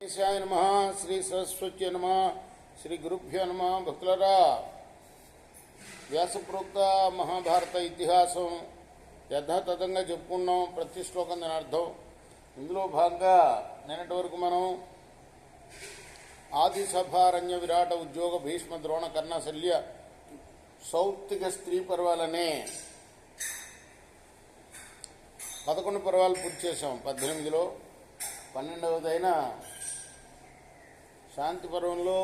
శ్రీశాయ నమ శ్రీ సరస్వతి నమ శ్రీ గురుభ్యో నమ. భక్తులరా, వ్యాసప్రోక్త మహాభారత ఇతిహాసం యథాతథంగా చెప్పుకున్నాం. ప్రతి శ్లోకం దాని అర్థం. ఇందులో భాగంగా నిన్నటి వరకు మనం ఆది సభారణ్య విరాట ఉద్యోగ భీష్మ ద్రోణ కర్ణ శల్య సౌత్తిక స్త్రీ పర్వాలనే 11 పర్వాలు పూర్తి చేసాం. 18లో 12వదైన శాంతి పర్వంలో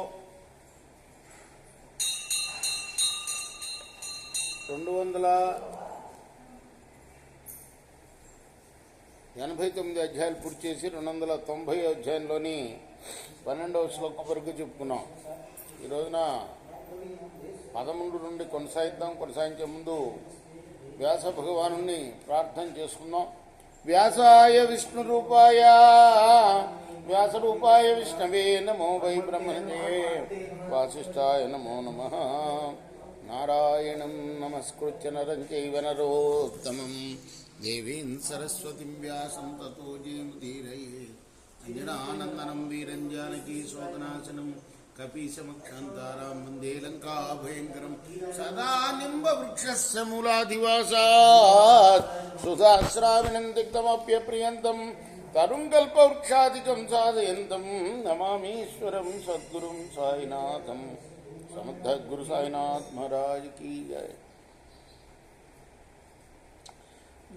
289 అధ్యాయాలు పూర్తి చేసి 290 అధ్యాయంలోని 12వ శ్లోకం వరకు చెప్పుకున్నాం. ఈ రోజున 13 నుండి కొనసాగించే ముందు వ్యాస భగవాను ప్రార్థన చేసుకుందాం. వ్యాసాయ విష్ణురూపాయ వ్యాసరూపాయ విష్ణవే నమో వై బ్రహ్మణే వాసిష్ఠాయ నమో నమః. నారాయణం నమస్కృత్య నరం చైవ నరోత్తమం దేవీం సరస్వతిం వ్యాసం తతో జయముదీరయేత్. అంజనానందనం వీరం జానకీ శోకనాశనం కపీశమక్షాంతారాం వందే లంకాభయంకరం. సదా నింబవృక్షస్య మూలాధివాసాత్ సుధాశ్రావిణం తిక్తమప్యప్రియంతం తరుం కల్పవృక్షాదికం సాధయంతం నమామీశ్వరం సద్గురుం సాయినాథం. సమర్థ గురు సాయినాథ్ మహారాజ్ కీ జయ.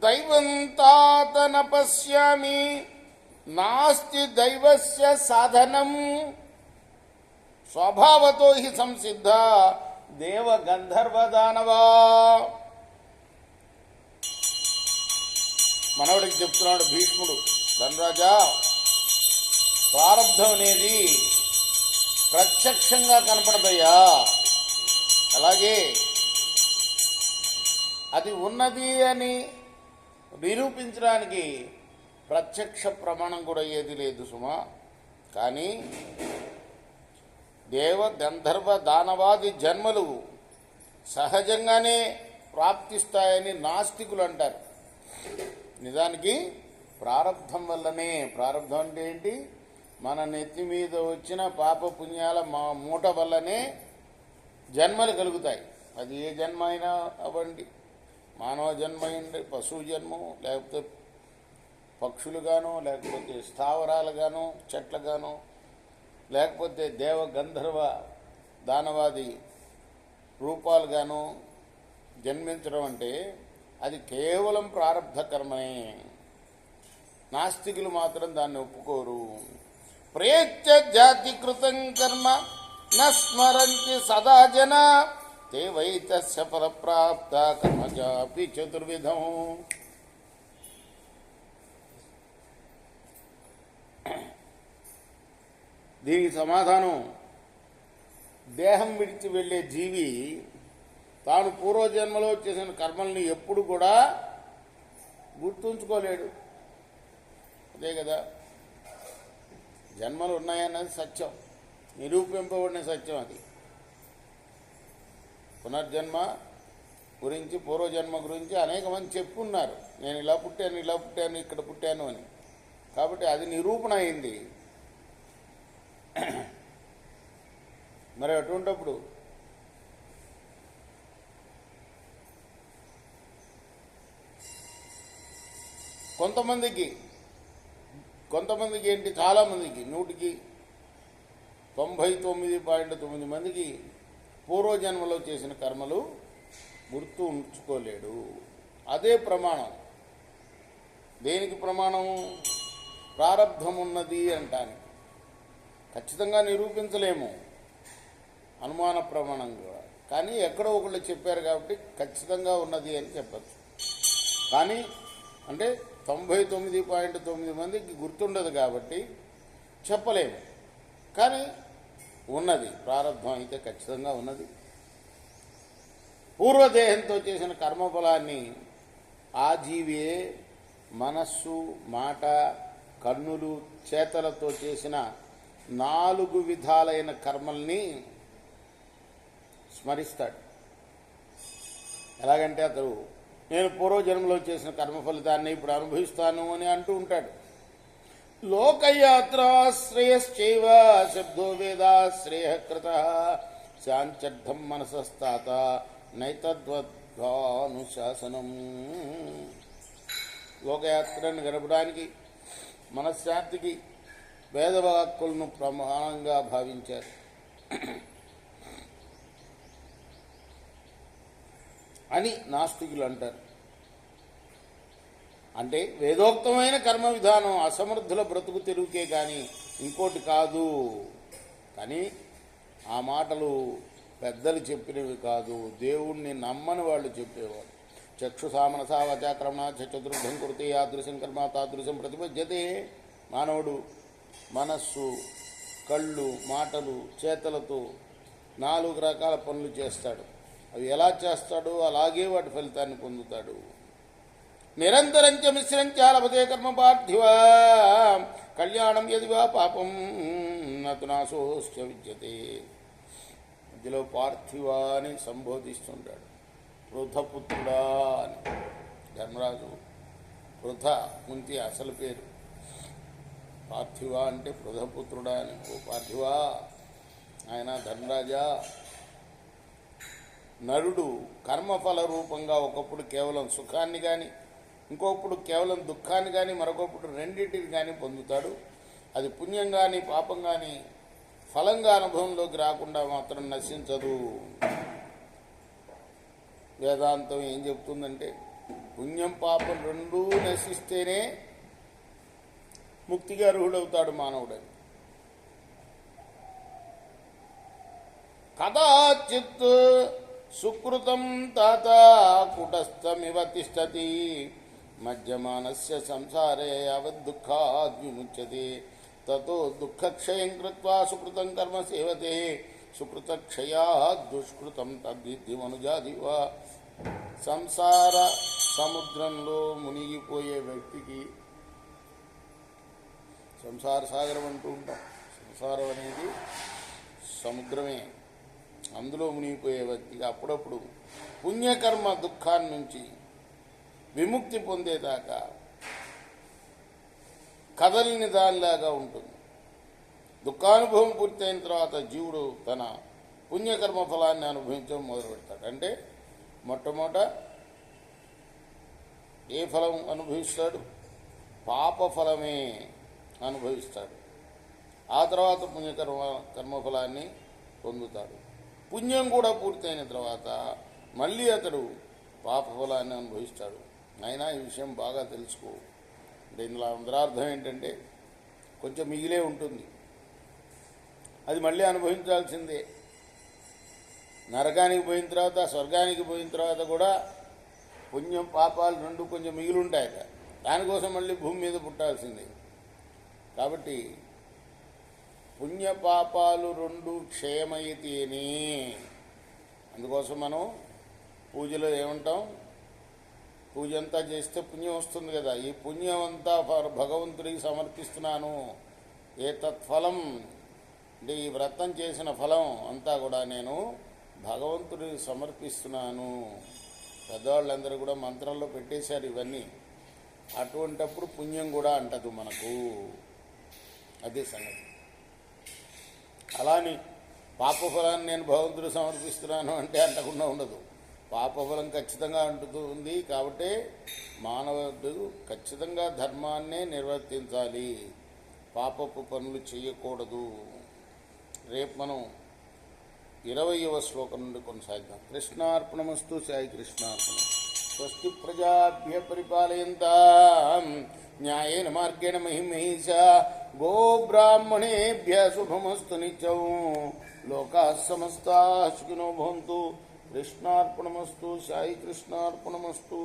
దైవం తాత న పశ్యామి నాస్తి దైవస్య సాధనం స్వభావతో హి సంసిద్ధ దేవ గంధర్వ దానవా. మనవడికి చెప్తున్నాడు భీష్ముడు, ధనరాజా, ప్రారబ్ధం అనేది ప్రత్యక్షంగా కనపడదయ్యా. అలాగే అది ఉన్నది అని నిరూపించడానికి ప్రత్యక్ష ప్రమాణం కూడా ఏది లేదు సుమా. కానీ దేవ గంధర్వ దానవాది జన్మలు సహజంగానే ప్రాప్తిస్తాయని నాస్తికులు అంటారు. నిజానికి ప్రారబ్ధం వల్లనే. ప్రారబ్ధం అంటే ఏంటి? మన నెత్తి మీద వచ్చిన పాప పుణ్యాల మూట వల్లనే జన్మలు కలుగుతాయి. అది ఏ జన్మ అయినా అవ్వండి, మానవ జన్మ అయింది, పశువు జన్మం, లేకపోతే పక్షులుగాను, లేకపోతే స్థావరాలుగాను, చెట్లుగాను, లేకపోతే దేవ గంధర్వ దానవాది రూపాలుగాను జన్మించడం అంటే అది కేవలం ప్రారబ్ధ కర్మనే. నాస్తికులు మాత్రం దాన్ని ఒప్పుకోరు. ప్రేత్య జాతి కృతం కర్మ న స్మరంతి సదా జన తే వైతస్య ఫలప్రాప్త కర్మజాపి చతుర్విధం. దీనికి సమాధానం, దేహం విడిచి వెళ్ళే జీవి తాను పూర్వజన్మలో చేసిన కర్మల్ని ఎప్పుడు కూడా గుర్తుంచుకోలేడు. అదే కదా, జన్మలు ఉన్నాయన్నది సత్యం, నిరూపింపబడిన సత్యం. అది పునర్జన్మ గురించి, పూర్వజన్మ గురించి అనేక మంది చెప్పున్నారు. నేను ఇలా పుట్టాను, ఇక్కడ పుట్టాను అని. కాబట్టి అది నిరూపణ అయింది. మరి అటువంటిప్పుడు కొంతమందికి ఏంటి, చాలామందికి 99.9 మందికి పూర్వజన్మలో చేసిన కర్మలు గుర్తు ఉంచుకోలేడు. అదే ప్రమాణం. దేనికి ప్రమాణం? ప్రారబ్ధం ఉన్నది అంటానికి. ఖచ్చితంగా నిరూపించలేము, అనుమాన ప్రమాణంగా. కానీ ఎక్కడో ఒకళ్ళు చెప్పారు కాబట్టి ఖచ్చితంగా ఉన్నది అని చెప్పచ్చు. కానీ అంటే 99.9 మందికి గుర్తుండదు కాబట్టి చెప్పలేము. కానీ ఉన్నది, ప్రారబ్ధం అయితే ఖచ్చితంగా ఉన్నది. పూర్వదేహంతో చేసిన కర్మఫలాన్ని ఆ జీవియే మనస్సు, మాట, కన్నులు, చేతలతో చేసిన 4 విధాలైన కర్మల్ని స్మరిస్తాడు. ఎలాగంటే అతడు నేను పూర్వజన్మలో చేసిన కర్మ ఫలితాన్ని ఇప్పుడు అనుభవిస్తాను అని అంటూ ఉంటాడు. లోకయాత్రాశ్రయశ్చైవ శబ్దో వేదాశ్రయకృత శాంత్యర్థం మనసస్తాత నైతద్వద్వానుశాసనం. లోకయాత్రను గడపడానికి మనశ్శాంతికి వేదవాక్కులను ప్రమాణంగా భావించారు. అని నాస్తికులు అంటారు. అంటే వేదోక్తమైన కర్మ విధానం అసమర్థుల బ్రతుకు తెరువుకే కానీ ఇంకోటి కాదు. కానీ ఆ మాటలు పెద్దలు చెప్పినవి కాదు, దేవుణ్ణి నమ్మని వాళ్ళు చెప్పేవారు. చక్షుసామనసా వచాక్రమణ చతుర్థం కురితే యాదృశం కర్మ తాదృశం ప్రతిపద్యతే. మానవుడు మనస్సు, కళ్ళు, మాటలు, చేతలతో 4 రకాల పనులు చేస్తాడు. అవి ఎలా చేస్తాడో అలాగే వాటి ఫలితాన్ని పొందుతాడు. నిరంతరంచ మిశ్రంచ లభతే కర్మ పార్థివా కళ్యాణం యదివా పాపం నతు నాశోశ్చ విద్యతే. మధ్యలో పార్థివా అని సంబోధిస్తుంటాడు. పృథపుత్రుడా అని. ధర్మరాజు పృథ కుంతి అసలు పేరు. పార్థివా అంటే పృథపుత్రుడా అని. ఓ పార్థివా, ఆయన ధర్మరాజా, నరుడు కర్మఫల రూపంగా ఒకప్పుడు కేవలం సుఖాన్ని కానీ, ఇంకొకప్పుడు కేవలం దుఃఖాన్ని కానీ, మరొకప్పుడు రెండింటిని కానీ పొందుతాడు. అది పుణ్యం కానీ పాపం కానీ ఫలంగా అనుభవంలోకి రాకుండా మాత్రం నశించదు. వేదాంతం ఏం చెప్తుందంటే పుణ్యం పాపం రెండూ నశిస్తేనే ముక్తిగా అర్హుడవుతాడు మానవుడని. కదాచిత్ సుకృతం తాత కుటస్థమివ తిష్టతి మధ్యమానస్య సంసారే యావద్దుఃఖాద్ విముచ్యతే తతో దుఃఖక్షయం కృత్వా సుకృతం కర్మ సేవతే సుకృతక్షయాద్ దుష్కృతం తద్విద్ధి మనుజాదివా. సంసార సముద్రంలో మునిగిపోయే వ్యక్తికి, సంసార సాగరం అంటూ ఉంటాం, సంసారం అనేది సముద్రమే, అందులో మునిగిపోయే వ్యక్తికి అప్పుడప్పుడు పుణ్యకర్మ దుఃఖాన్ని నుంచి విముక్తి పొందేదాకా కదలిని దానిలాగా ఉంటుంది. దుఃఖానుభవం పూర్తయిన తర్వాత జీవుడు తన పుణ్యకర్మ ఫలాన్ని అనుభవించడం మొదలు పెడతాడు. అంటే మొట్టమొదట ఏ ఫలం అనుభవిస్తాడు? పాప ఫలమే అనుభవిస్తాడు. ఆ తర్వాత కర్మఫలాన్ని పొందుతాడు. పుణ్యం కూడా పూర్తయిన తర్వాత మళ్ళీ అతడు పాప ఫలాన్ని అనుభవిస్తాడు. అయినా ఈ విషయం బాగా తెలుసుకో. అంటే ఇందులో అంతరార్థం ఏంటంటే కొంచెం మిగిలే ఉంటుంది, అది మళ్ళీ అనుభవించాల్సిందే. నరకానికి పోయిన తర్వాత, స్వర్గానికి పోయిన తర్వాత కూడా పుణ్యం పాపాలు రెండు కొంచెం మిగిలి ఉంటాయట. దానికోసం మళ్ళీ భూమి మీద పుట్టాల్సిందే. కాబట్టి పుణ్యపాపాలు రెండు క్షయమైతేనే, అందుకోసం మనం పూజలో ఏమంటాం, పూజ అంతా చేస్తే పుణ్యం వస్తుంది కదా, ఈ పుణ్యం అంతా భగవంతుడికి సమర్పిస్తున్నాను. ఏ తత్ఫలం అంటే ఈ వ్రతం చేసిన ఫలం అంతా కూడా నేను భగవంతుడికి సమర్పిస్తున్నాను. పెద్దవాళ్ళందరూ కూడా మంత్రంలో పెట్టేశారు ఇవన్నీ. అటువంటప్పుడు పుణ్యం కూడా అంటదు మనకు. అదే సంగతి. అలాని పాపఫలాన్ని నేను భగవంతుడు సమర్పిస్తున్నాను అంటే అంటకుండా ఉండదు. పాపఫలం ఖచ్చితంగా అంటుతుంది. కాబట్టి మానవుడు ఖచ్చితంగా ధర్మాన్నే నిర్వర్తించాలి, పాపపు పనులు చేయకూడదు. రేపు మనం 20వ శ్లోకం నుండి కొనసాగిద్దాం. కృష్ణార్పణమస్తు. సాయి కృష్ణార్పణం. స్వస్తి ప్రజాభ్య పరిపాలయంతాం న్యాయేన మార్గేణ మహిమహీష గోబ్రాహ్మణేభ్య శుభమస్తు నిత్యం. లోకాః సమస్తాః సుఖినో భవంతు. కృష్ణార్పణమస్తు. సాయి కృష్ణార్పణమస్తు.